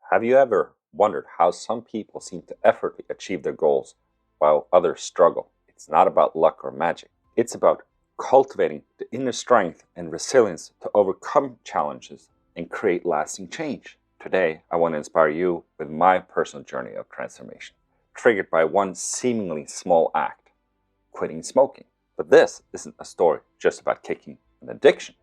Have you ever wondered how some people seem to effortlessly achieve their goals while others struggle? It's not about luck or magic. It's about cultivating the inner strength and resilience to overcome challenges and create lasting change. Today, I want to inspire you with my personal journey of transformation, triggered by one seemingly small act, quitting smoking. But this isn't a story just about kicking an addiction.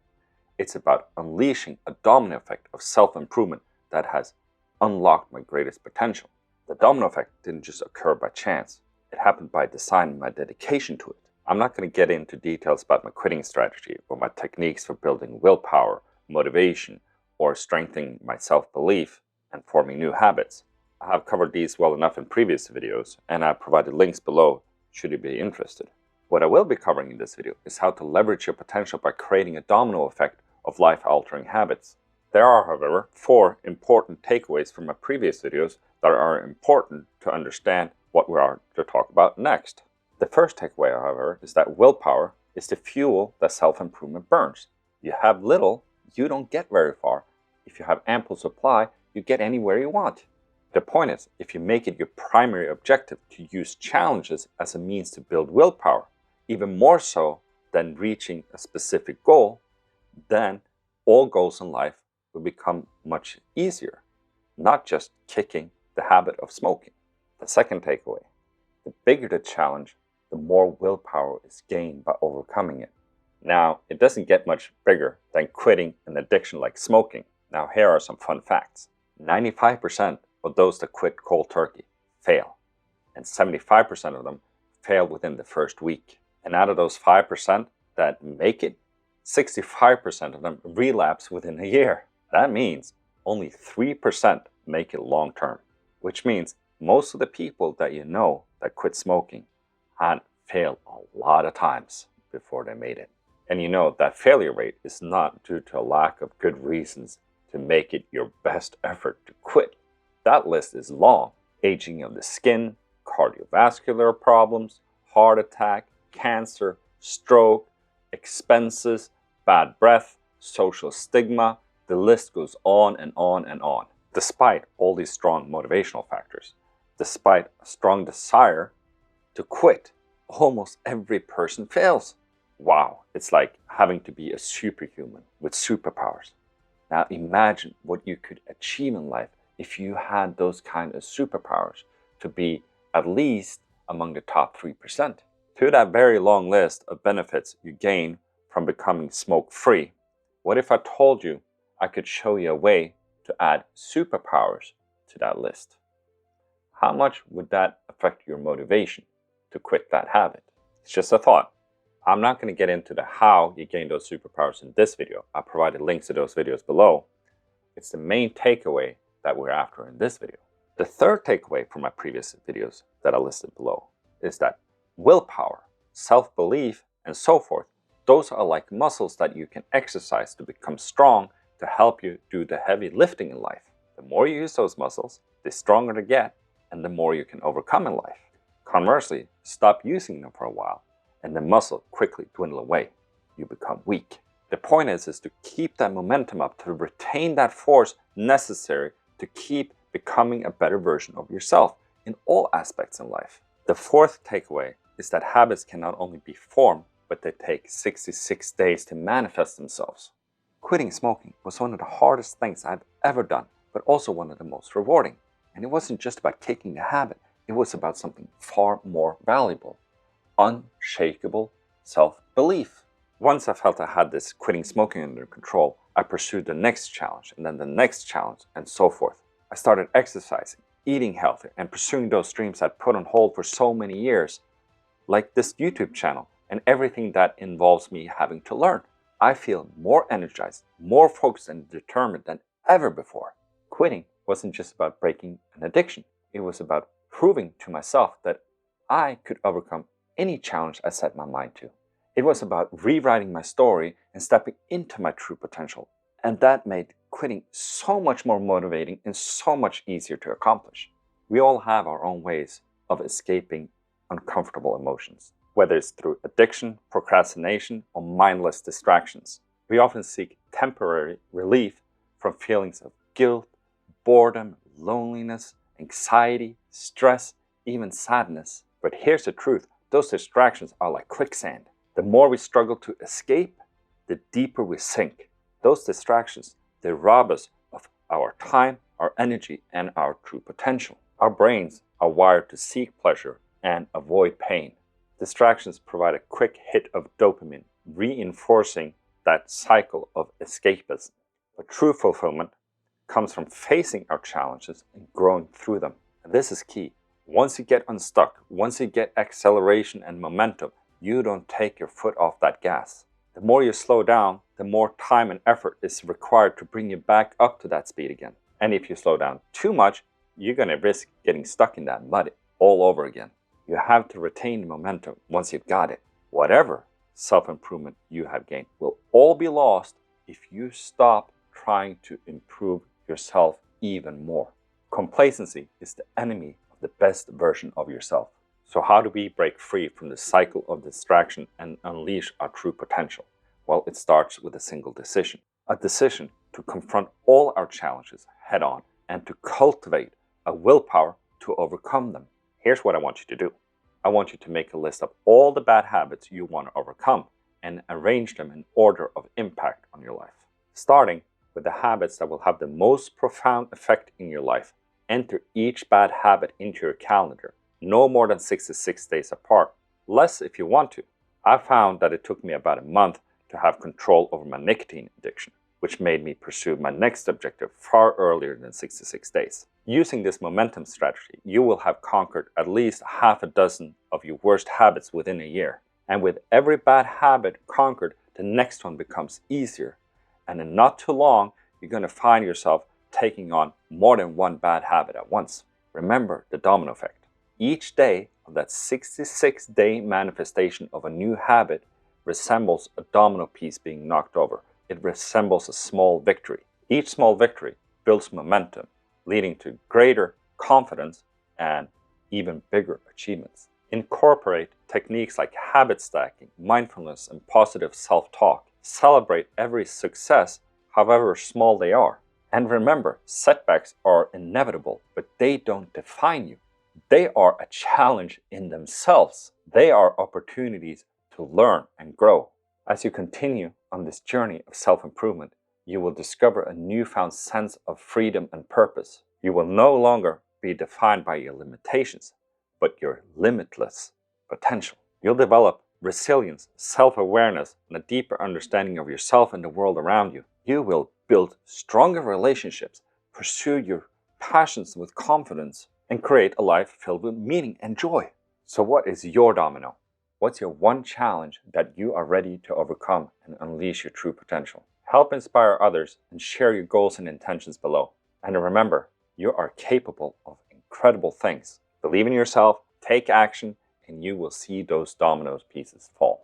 It's about unleashing a domino effect of self-improvement that has unlocked my greatest potential. The domino effect didn't just occur by chance. It happened by design and my dedication to it. I'm not going to get into details about my quitting strategy or my techniques for building willpower, motivation, or strengthening my self-belief and forming new habits. I have covered these well enough in previous videos, and I've provided links below should you be interested. What I will be covering in this video is how to leverage your potential by creating a domino effect of life-altering habits. There are, however, 4 important takeaways from my previous videos that are important to understand what we are to talk about next. The first takeaway, however, is that willpower is the fuel that self-improvement burns. You have little, you don't get very far. If you have ample supply, you get anywhere you want. The point is, if you make it your primary objective to use challenges as a means to build willpower, even more so than reaching a specific goal, then all goals in life will become much easier, not just kicking the habit of smoking. The second takeaway, the bigger the challenge, the more willpower is gained by overcoming it. Now, it doesn't get much bigger than quitting an addiction like smoking. Now, here are some fun facts. 95% of those that quit cold turkey fail, and 75% of them fail within the first week. And out of those 5% that make it, 65% of them relapse within a year. That means only 3% make it long term, which means most of the people that you know that quit smoking had failed a lot of times before they made it. And you know that failure rate is not due to a lack of good reasons to make it your best effort to quit. That list is long. Aging of the skin, cardiovascular problems, heart attack, cancer, stroke, expenses, bad breath, social stigma. The list goes on and on and on. Despite all these strong motivational factors, despite a strong desire to quit, almost every person fails. Wow, it's like having to be a superhuman with superpowers. Now imagine what you could achieve in life if you had those kind of superpowers to be at least among the top 3%. To that very long list of benefits you gain from becoming smoke-free, what if I told you I could show you a way to add superpowers to that list? How much would that affect your motivation to quit that habit? It's just a thought. I'm not going to get into the how you gain those superpowers in this video. I provided links to those videos below. It's the main takeaway that we're after in this video. The third takeaway from my previous videos that I listed below is that willpower, self-belief, and so forth, those are like muscles that you can exercise to become strong to help you do the heavy lifting in life. The more you use those muscles, the stronger they get, and the more you can overcome in life. Conversely, stop using them for a while, and the muscle quickly dwindle away. You become weak. The point is to keep that momentum up, to retain that force necessary to keep becoming a better version of yourself in all aspects in life. The fourth takeaway is that habits can not only be formed, but they take 66 days to manifest themselves. Quitting smoking was one of the hardest things I've ever done, but also one of the most rewarding. And it wasn't just about kicking the habit, it was about something far more valuable. Unshakable self-belief. Once I felt I had this quitting smoking under control, I pursued the next challenge and then the next challenge and so forth. I started exercising, eating healthy, and pursuing those dreams I'd put on hold for so many years, like this YouTube channel and everything that involves me having to learn. I feel more energized, more focused and determined than ever before. Quitting wasn't just about breaking an addiction. It was about proving to myself that I could overcome any challenge I set my mind to. It was about rewriting my story and stepping into my true potential. And that made quitting so much more motivating and so much easier to accomplish. We all have our own ways of escaping uncomfortable emotions, whether it's through addiction, procrastination, or mindless distractions. We often seek temporary relief from feelings of guilt, boredom, loneliness, anxiety, stress, even sadness. But here's the truth, those distractions are like quicksand. The more we struggle to escape, the deeper we sink. Those distractions, they rob us of our time, our energy, and our true potential. Our brains are wired to seek pleasure and avoid pain. Distractions provide a quick hit of dopamine, reinforcing that cycle of escapism. But true fulfillment comes from facing our challenges and growing through them. And this is key. Once you get unstuck, once you get acceleration and momentum, you don't take your foot off that gas. The more you slow down, the more time and effort is required to bring you back up to that speed again. And if you slow down too much, you're going to risk getting stuck in that mud all over again. You have to retain the momentum once you've got it. Whatever self-improvement you have gained will all be lost if you stop trying to improve yourself even more. Complacency is the enemy of the best version of yourself. So how do we break free from the cycle of distraction and unleash our true potential? Well, it starts with a single decision. A decision to confront all our challenges head on and to cultivate a willpower to overcome them. Here's what I want you to do. I want you to make a list of all the bad habits you want to overcome and arrange them in order of impact on your life. Starting with the habits that will have the most profound effect in your life. Enter each bad habit into your calendar, no more than 66 days apart, less if you want to. I found that it took me about a month to have control over my nicotine addiction, which made me pursue my next objective far earlier than 66 days. Using this momentum strategy, you will have conquered at least half a dozen of your worst habits within a year. And with every bad habit conquered, the next one becomes easier. And in not too long, you're going to find yourself taking on more than one bad habit at once. Remember the domino effect. Each day of that 66-day manifestation of a new habit resembles a domino piece being knocked over. It resembles a small victory. Each small victory builds momentum, leading to greater confidence and even bigger achievements. Incorporate techniques like habit stacking, mindfulness, and positive self-talk. Celebrate every success, however small they are. And remember, setbacks are inevitable, but they don't define you. They are a challenge in themselves. They are opportunities to learn and grow. As you continue on this journey of self-improvement, you will discover a newfound sense of freedom and purpose. You will no longer be defined by your limitations, but your limitless potential. You'll develop resilience, self-awareness, and a deeper understanding of yourself and the world around you. You will build stronger relationships, pursue your passions with confidence, and create a life filled with meaning and joy. So what is your domino? What's your one challenge that you are ready to overcome and unleash your true potential? Help inspire others and share your goals and intentions below. And remember, you are capable of incredible things. Believe in yourself, take action, and you will see those domino pieces fall.